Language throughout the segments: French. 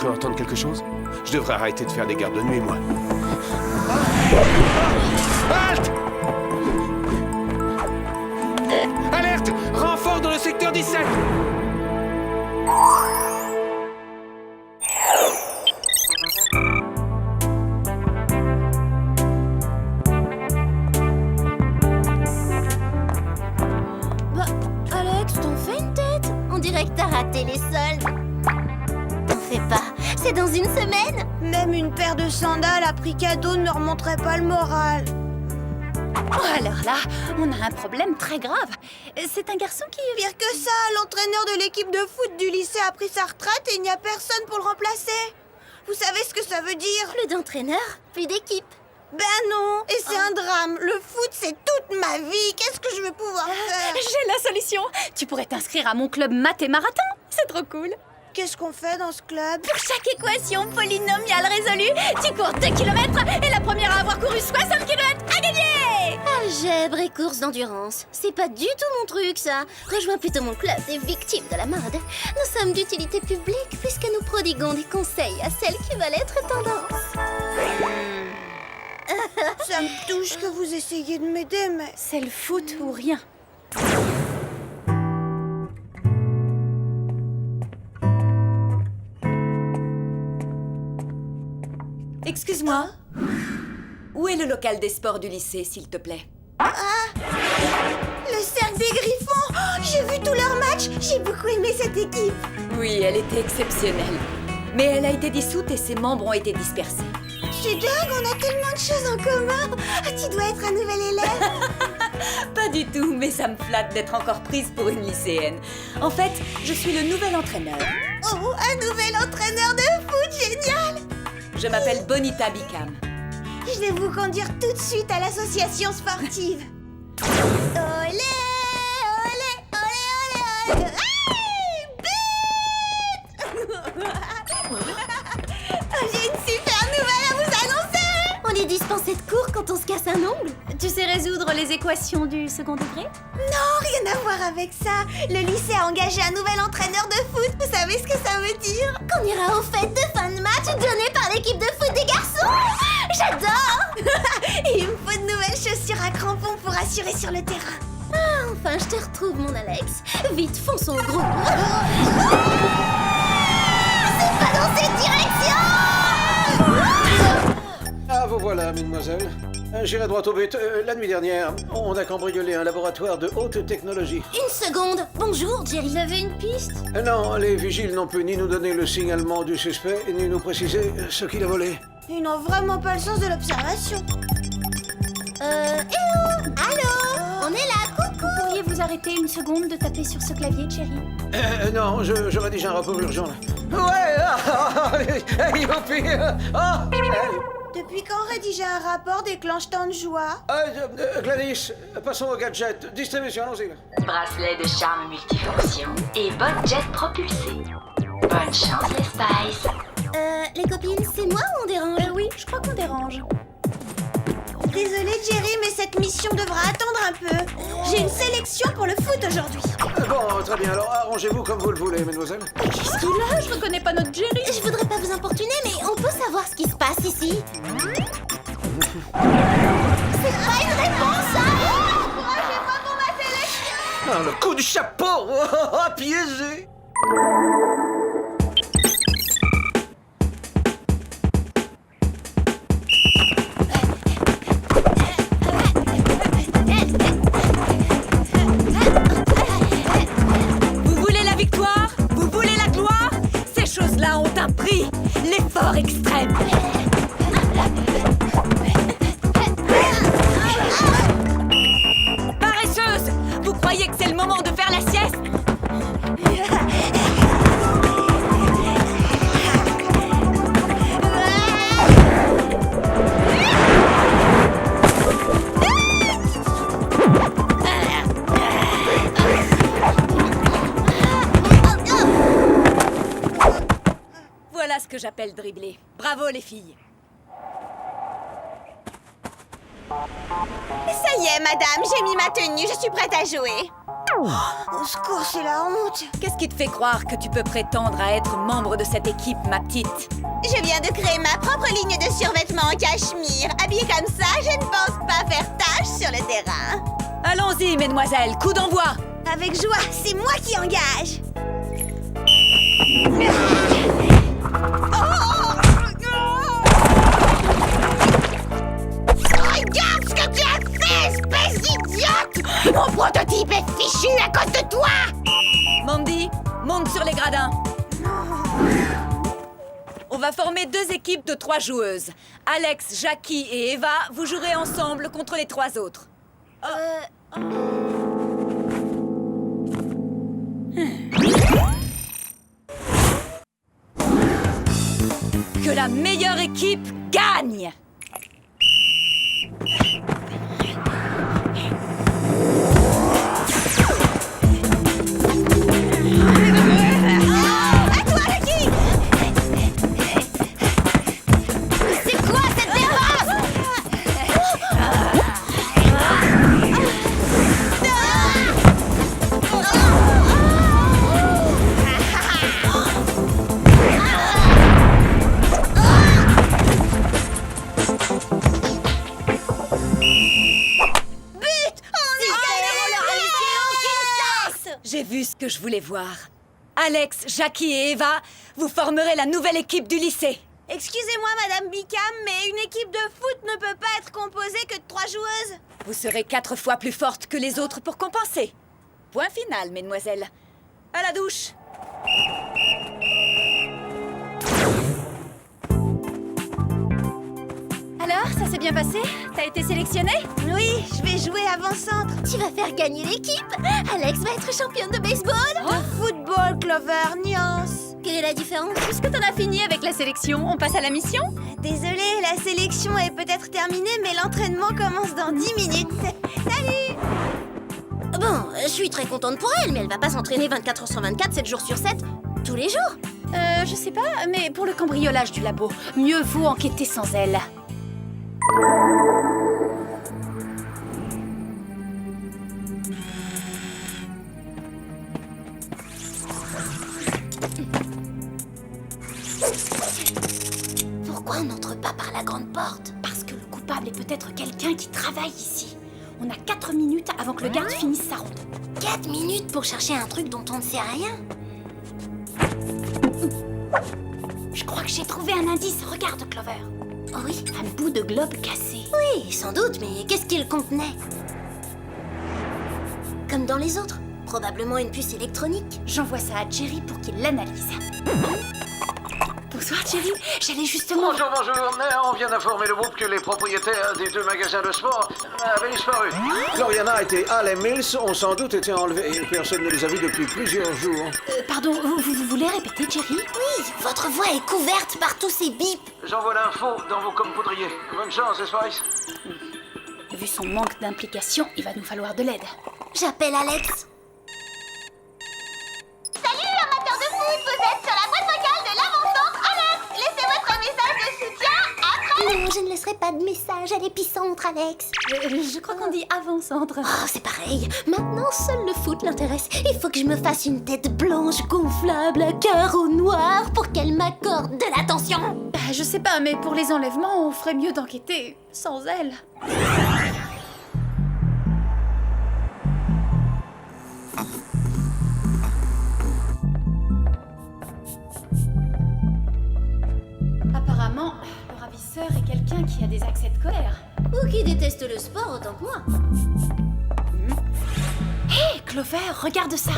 cru entendre quelque chose? Je devrais arrêter de faire des gardes de nuit, moi. Halte! Alerte! Renfort dans le secteur 17! Bah, Alex, t'en fais une tête? On dirait que t'as raté les soldes. T'en fais pas, c'est dans une semaine. Même une paire de sandales à prix cadeau ne me remonterait pas le moral. Oh, alors là, on a un problème très grave. C'est un garçon qui... Pire que ça, l'entraîneur de l'équipe de foot du lycée a pris sa retraite et il n'y a personne pour le remplacer. Vous savez ce que ça veut dire? Plus d'entraîneur, plus d'équipe. Ben non, et c'est un drame. Le foot, c'est toute ma vie. Qu'est-ce que je vais pouvoir faire? J'ai la solution. Tu pourrais t'inscrire à mon club maths et marathon. C'est trop cool. Qu'est-ce qu'on fait dans ce club? Pour chaque équation polynomiale résolue, tu cours 2 km et la première à avoir couru 60 km a gagné. Algèbre et course d'endurance. C'est pas du tout mon truc, ça. Rejoins plutôt mon club des victimes de la mode. Nous sommes d'utilité publique puisque nous prodiguons des conseils à celles qui veulent être tendance. Ça me touche que vous essayiez de m'aider, mais... C'est le foot ou rien. Excuse-moi. Où est le local des sports du lycée, s'il te plaît? Le cercle des Griffons! Oh, j'ai vu tous leurs matchs. J'ai beaucoup aimé cette équipe. Oui, elle était exceptionnelle. Mais elle a été dissoute et ses membres ont été dispersés. C'est dingue, on a tellement de choses en commun. Ah, tu dois être un nouvel élève. Pas du tout, mais ça me flatte d'être encore prise pour une lycéenne. En fait, je suis le nouvel entraîneur. Oh, un nouvel entraîneur de foot, génial! Je m'appelle Bonita Bicam. Je vais vous conduire tout de suite à l'association sportive. Olé, olé, olé, olé, olé. Oh, j'ai une super nouvelle à vous annoncer! On est dispensé de cours quand on se casse un ongle. Tu sais résoudre les équations du second degré? Non, rien à voir avec ça. Le lycée a engagé un nouvel entraîneur de foot. Vous savez ce que ça veut dire? Qu'on ira aux fêtes de fin de match données par l'équipe de foot des garçons. J'adore. Et il me faut de nouvelles chaussures à crampons pour assurer sur le terrain. Enfin, je te retrouve, mon Alex. Vite, fonçons au groupe. C'est pas dans cette direction. Ah, vous voilà, mesdemoiselles. J'irai droit au but. La nuit dernière, on a cambriolé un laboratoire de haute technologie. Une seconde. Bonjour, Jerry. Vous avez une piste? Non, les vigiles n'ont pu ni nous donner le signalement du suspect, ni nous préciser ce qu'il a volé. Ils n'ont vraiment pas le sens de l'observation. Allô? On est là, coucou. Pourriez vous arrêter une seconde de taper sur ce clavier, Cherry? Non, je rédige un rapport urgent, là. Ouais. Youpi. Depuis quand rédiger un rapport déclenche tant de joie? Gladys, passons au gadget. Distribution, allons-y. Bracelet de charme multifonction et botte jet propulsée. Bonne chance les Spice. Les copines, c'est moi ou on dérange? Oui, je crois qu'on dérange. Désolée, Jerry, mais cette mission devra attendre un peu. J'ai une sélection pour le foot aujourd'hui. Bon, très bien. Alors, arrangez-vous comme vous le voulez, mesdemoiselles. Qu'est-ce qu'il a? Je reconnais pas notre Jerry. Je voudrais pas vous importuner, mais on peut savoir ce qui se passe ici? C'est pas une réponse, ça! Encouragez-moi pour ma sélection! Ah, le coup du chapeau. Piégé. Vous voulez la victoire? Vous voulez la gloire? Ces choses-là ont un prix. L'effort extrême. Paresseuse! Vous croyez que c'est le moment de faire la sieste? Voilà ce que j'appelle dribbler. Bravo les filles. Ça y est, madame, j'ai mis ma tenue, je suis prête à jouer. Au secours, c'est la honte. Qu'est-ce qui te fait croire que tu peux prétendre à être membre de cette équipe, ma petite? Je viens de créer ma propre ligne de survêtements en cachemire. Habillée comme ça, je ne pense pas faire tâche sur le terrain. Allons-y, mesdemoiselles, coup d'envoi! Avec joie, c'est moi qui engage. Regarde ce que tu as fait, espèce d'idiote! Mon prototype est fichu à cause de toi! Mandy, monte sur les gradins. On va former 2 équipes de 3 joueuses. Alex, Jackie et Eva, vous jouerez ensemble contre les 3 autres. Que la meilleure équipe gagne! À toi, Lucky! C'est quoi cette défense? J'ai vu ce que je voulais voir. Alex, Jackie et Eva, vous formerez la nouvelle équipe du lycée. Excusez-moi, Madame Bicam, mais une équipe de foot ne peut pas être composée que de 3 joueuses. Vous serez 4 fois plus forte que les autres pour compenser. Point final, mesdemoiselles. À la douche. Alors, ça s'est bien passé? T'as été sélectionnée? Oui, je vais jouer avant-centre. Tu vas faire gagner l'équipe. Alex va être championne de baseball. De football, Clover, nuance. Quelle est la différence? Puisque t'en as fini avec la sélection, on passe à la mission? Désolée, la sélection est peut-être terminée, mais l'entraînement commence dans 10 minutes. Salut! Bon, je suis très contente pour elle, mais elle va pas s'entraîner 24 heures sur 24, 7 jours sur 7, tous les jours. Je sais pas, mais pour le cambriolage du labo, mieux vaut enquêter sans elle. Pourquoi on n'entre pas par la grande porte? Parce que le coupable est peut-être quelqu'un qui travaille ici. On a 4 minutes avant que le garde finisse sa ronde. 4 minutes pour chercher un truc dont on ne sait rien? Je crois que j'ai trouvé un indice. Regarde, Clover. Oh oui? Un bout de globe cassé. Oui, sans doute, mais qu'est-ce qu'il contenait? Comme dans les autres, probablement une puce électronique. J'envoie ça à Jerry pour qu'il l'analyse. Bonsoir, Jerry. J'allais justement... Bonjour. On vient d'informer le groupe que les propriétaires des 2 magasins de sport avaient disparu. Gloriana et Allen Mills ont sans doute été enlevés. Personne ne les a vus depuis plusieurs jours. Pardon, vous voulez répéter, Jerry? Oui, votre voix est couverte par tous ces bips. J'envoie l'info dans vos comme poudriers. Bonne chance, les Spice. Vu son manque d'implication, il va nous falloir de l'aide. J'appelle Alex. Salut, amateurs de foot, vous êtes sur la boîte vocale de l'avant-centre. Alex, laissez votre message de soutien après. Non, je ne laisserai pas de message à l'épicentre, Alex. Je crois qu'on dit avant-centre. Oh, c'est pareil. Maintenant, seul le foot l'intéresse. Il faut que je me fasse une tête blanche gonflable à carreaux noirs pour qu'elle m'accorde de l'attention. Je sais pas, mais pour les enlèvements, on ferait mieux d'enquêter sans elle. Apparemment, le ravisseur est quelqu'un qui a des accès de colère. Ou qui déteste le sport autant que moi. Hé, Clover, regarde ça.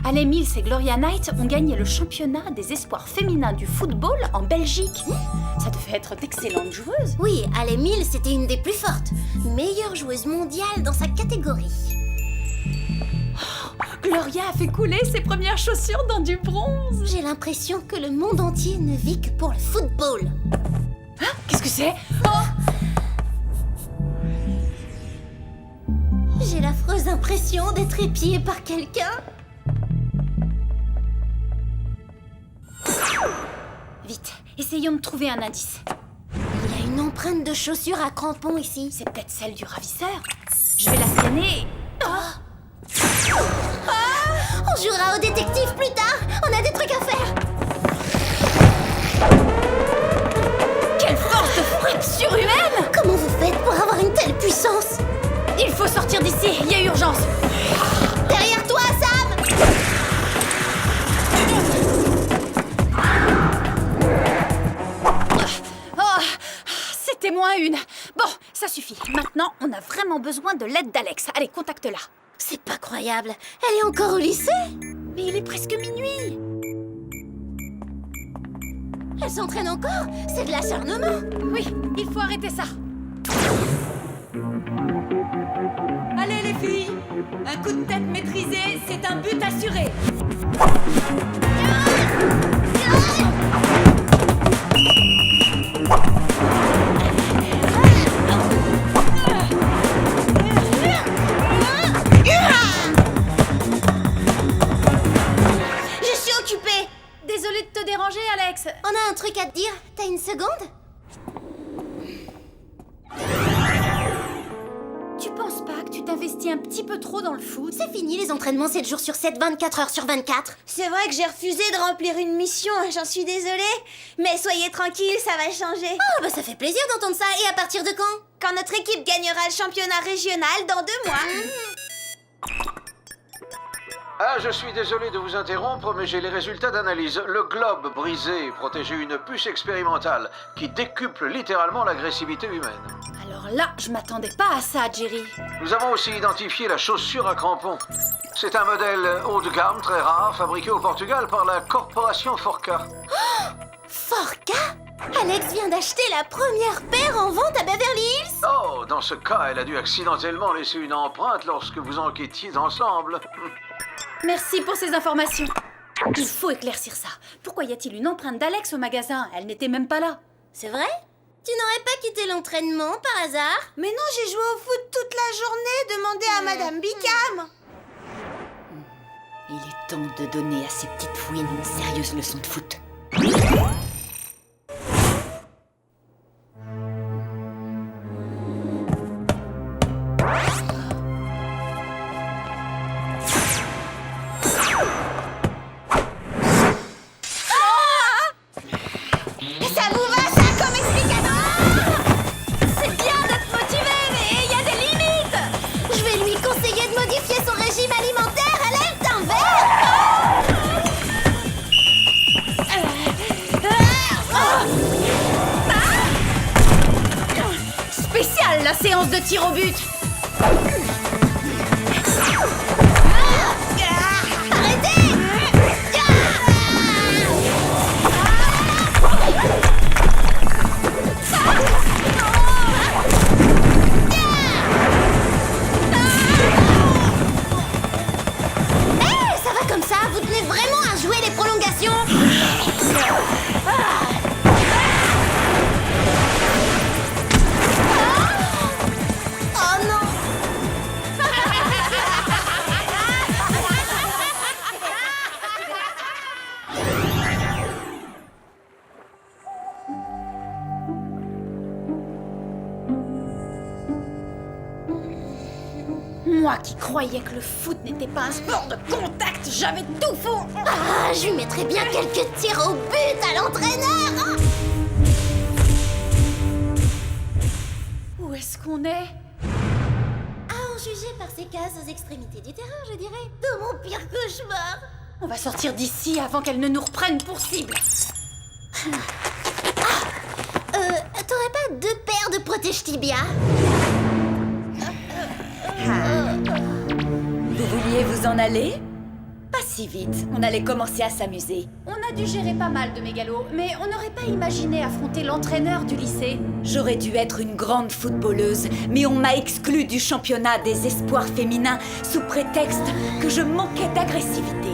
Allen Mills et Gloria Knight ont gagné le championnat des espoirs féminins du football en Belgique. Ça devait être d'excellentes joueuses. Oui, Allen Mills était une des plus fortes. Meilleure joueuse mondiale dans sa catégorie. Gloria a fait couler ses premières chaussures dans du bronze. J'ai l'impression que le monde entier ne vit que pour le football. Qu'est-ce que c'est? J'ai l'affreuse impression d'être épiée par quelqu'un. Vite, essayons de trouver un indice. Il y a une empreinte de chaussure à crampons ici. C'est peut-être celle du ravisseur. Je vais la scanner. On jouera au détective plus tard. On a des trucs à faire. Quelle force de frappe surhumaine! Comment vous faites pour avoir une telle puissance? Il faut sortir d'ici, il y a urgence. Derrière toi, Sam! Oh, c'était moins une. Bon, ça suffit. Maintenant, on a vraiment besoin de l'aide d'Alex. Allez, contacte-la. C'est pas croyable. Elle est encore au lycée? Mais il est presque minuit. Elle s'entraîne encore? C'est de l'acharnement. Oui, il faut arrêter ça. Allez les filles, un coup de tête maîtrisé, c'est un but assuré. Je suis occupée. Désolée de te déranger, Alex. On a un truc à te dire. T'as une seconde? Tu penses pas que tu t'investis un petit peu trop dans le foot? C'est fini les entraînements 7 jours sur 7, 24 heures sur 24. C'est vrai que j'ai refusé de remplir une mission, j'en suis désolée. Mais soyez tranquille, ça va changer. Oh bah ça fait plaisir d'entendre ça. Et à partir de quand? Quand notre équipe gagnera le championnat régional dans 2 mois. Ah, je suis désolé de vous interrompre, mais j'ai les résultats d'analyse. Le globe brisé protégeait une puce expérimentale qui décuple littéralement l'agressivité humaine. Alors là, je m'attendais pas à ça, Jerry. Nous avons aussi identifié la chaussure à crampons. C'est un modèle haut de gamme, très rare, fabriqué au Portugal par la corporation Forca. Forca? Alex vient d'acheter la première paire en vente à Beverly Hills. Oh, dans ce cas, elle a dû accidentellement laisser une empreinte lorsque vous enquêtiez ensemble. Merci pour ces informations. Il faut éclaircir ça. Pourquoi y a-t-il une empreinte d'Alex au magasin? Elle n'était même pas là. C'est vrai? Tu n'aurais pas quitté l'entraînement par hasard? Mais non, j'ai joué au foot toute la journée, demandez à Madame Bicam. Il est temps de donner à ces petites fouines une sérieuse leçon de foot. Ça vous va ça comme explicateur? C'est bien d'être motivé, mais il y a des limites. Je vais lui conseiller de modifier son régime alimentaire à l'aide d'un verre. Spécial, la séance de tir au but. Arrêtez! Ça va comme ça? Vous tenez vraiment à jouer les prolongations? Oh non! Moi qui croyais que le foot n'était pas un sport de contact, j'avais tout faux. Ah, je lui mettrais bien quelques tirs au but à l'entraîneur! Où est-ce qu'on est? À en juger par ses cases aux extrémités du terrain, je dirais. De mon pire cauchemar! On va sortir d'ici avant qu'elle ne nous reprenne pour cible. T'aurais pas 2 paires de protège-tibia? Vous vouliez vous en aller? Pas si vite, on allait commencer à s'amuser. On a dû gérer pas mal de mégalos, mais on n'aurait pas imaginé affronter l'entraîneur du lycée. J'aurais dû être une grande footballeuse, mais on m'a exclue du championnat des espoirs féminins sous prétexte que je manquais d'agressivité.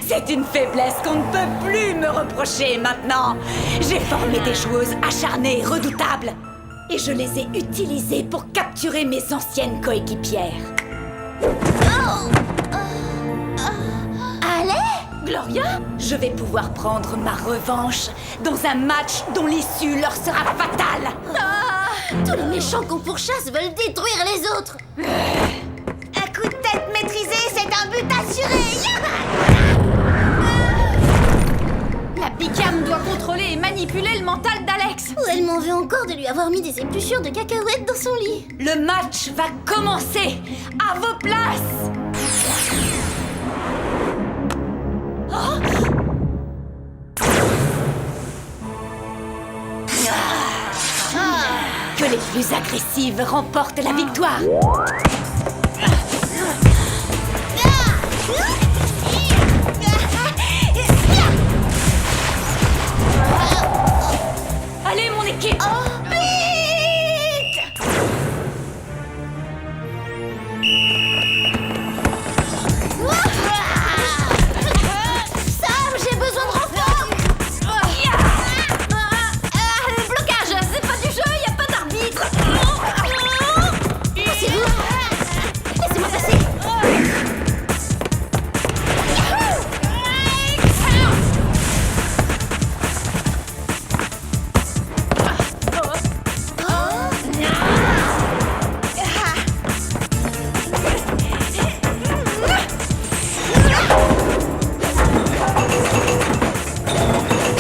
C'est une faiblesse qu'on ne peut plus me reprocher maintenant. J'ai formé des joueuses acharnées, redoutables, et je les ai utilisées pour capturer mes anciennes coéquipières. Allez! Gloria? Je vais pouvoir prendre ma revanche dans un match dont l'issue leur sera fatale. Tous les méchants qu'on pourchasse veulent détruire les autres! Un coup de tête capturé. La Bicam doit contrôler et manipuler le mental d'Alex. Ou elle m'en veut encore de lui avoir mis des épluchures de cacahuètes dans son lit. Le match va commencer. À vos places. Que les plus agressives remportent la victoire. Allez, mon équipe! Sam, j'ai besoin de renfort. Le blocage, c'est pas du jeu, y a pas d'arbitre. Passez-vous. Laissez-moi passer.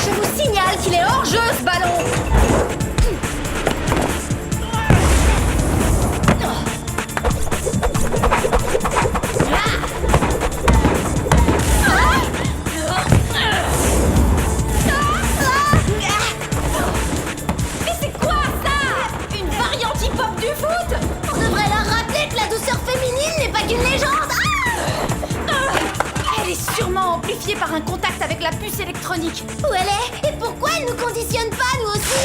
Je vous signale qu'il est hors jeu ce ballon. Mais c'est quoi ça? Une variante hip-hop du foot? On devrait leur rappeler que la douceur féminine n'est pas qu'une légende. Elle est sûrement amplifiée par un contact avec la puce électronique. Où elle est? Et pourquoi elle nous conditionne pas, nous aussi?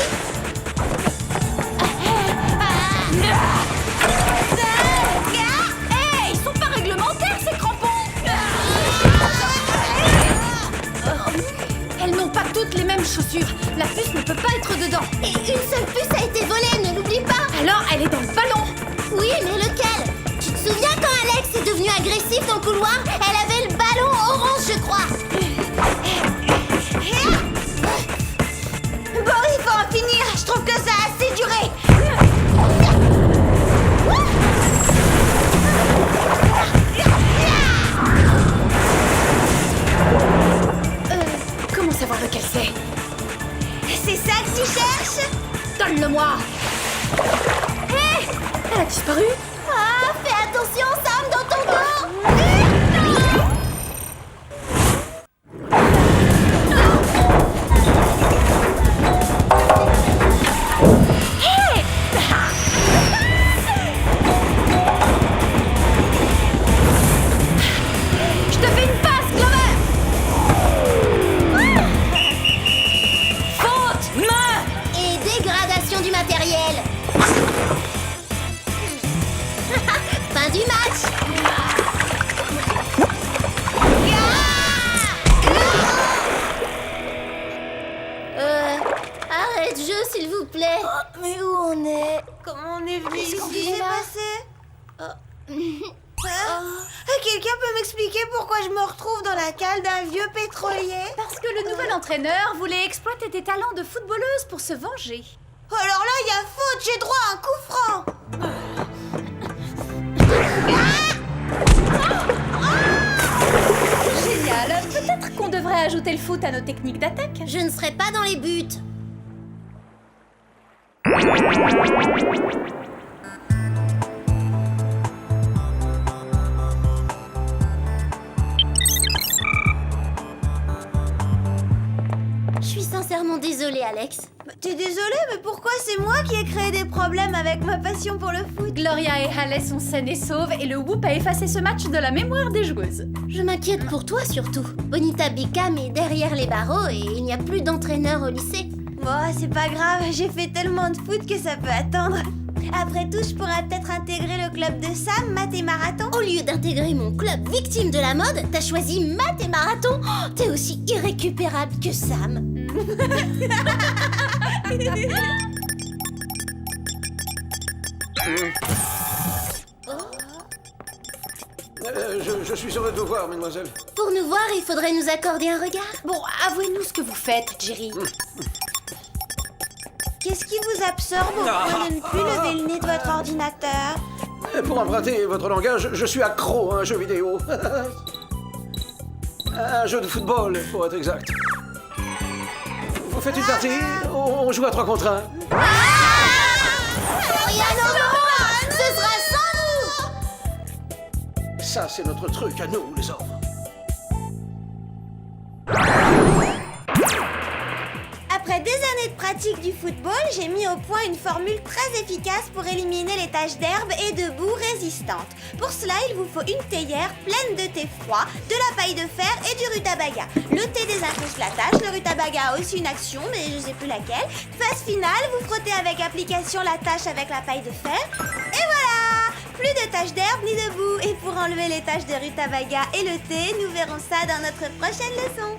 Hey, ils sont pas réglementaires ces crampons. Elles n'ont pas toutes les mêmes chaussures. La puce ne peut pas être dedans. Et une seule puce a été volée, ne l'oublie pas. Alors elle est dans le ballon. Oui, mais lequel? Tu te souviens quand Alex est devenu agressif dans le couloir? Elle avait le ballon orange, je crois. Bon, il faut en finir. Je trouve que ça a assez duré. Comment savoir lequel c'est? C'est ça que tu cherches? Donne-le-moi. Hé, elle a disparu. Ah, fais attention, Sam, dans ton dos. Je te fais une passe, Clover. Faute! Main! Et dégradation du matériel. Fin du match. Arrête jeu, s'il vous plaît. Mais où on est? Comment on est venu ici? Qu'est-ce qui s'est passé? Quelqu'un peut m'expliquer pourquoi je me retrouve dans la cale d'un vieux pétrolier? Parce que le nouvel entraîneur voulait exploiter tes talents de footballeuse pour se venger. Alors là, il y a faute, j'ai droit à un coup franc. Génial. Peut-être qu'on devrait ajouter le foot à nos techniques d'attaque. Je ne serai pas dans les buts. Je suis sincèrement désolée, Alex. T'es désolée, mais pourquoi c'est moi qui ai créé des problèmes avec ma passion pour le foot? Gloria et Halle sont saines et sauves et le Whoop a effacé ce match de la mémoire des joueuses. Je m'inquiète pour toi surtout. Bonita Bicam est derrière les barreaux et il n'y a plus d'entraîneur au lycée. Bon, c'est pas grave, j'ai fait tellement de foot que ça peut attendre. Après tout, je pourrais peut-être intégrer le club de Sam, maths et marathon. Au lieu d'intégrer mon club victime de la mode, t'as choisi maths et marathon. Oh, t'es aussi irrécupérable que Sam. Je suis heureux de vous voir, mademoiselle. Pour nous voir, il faudrait nous accorder un regard. Bon, avouez-nous ce que vous faites, Jerry. Qu'est-ce qui vous absorbe au point de ne plus lever le nez de votre ordinateur? Pour emprunter votre langage, je suis accro à un jeu vidéo. Un jeu de football, pour être exact. Vous faites une partie? On joue à 3 contre 1. Ce sera sans nous. Ça, c'est notre truc à nous, les hommes. Après des années de pratique du football, j'ai mis au point une formule très efficace pour éliminer les taches d'herbe et de boue résistantes. Pour cela, il vous faut une théière pleine de thé froid, de la paille de fer et du rutabaga. Le thé désincruste la tache, le rutabaga a aussi une action, mais je sais plus laquelle. Phase finale, vous frottez avec application la tache avec la paille de fer. Et voilà! Plus de taches d'herbe ni de boue. Et pour enlever les taches de rutabaga et le thé, nous verrons ça dans notre prochaine leçon.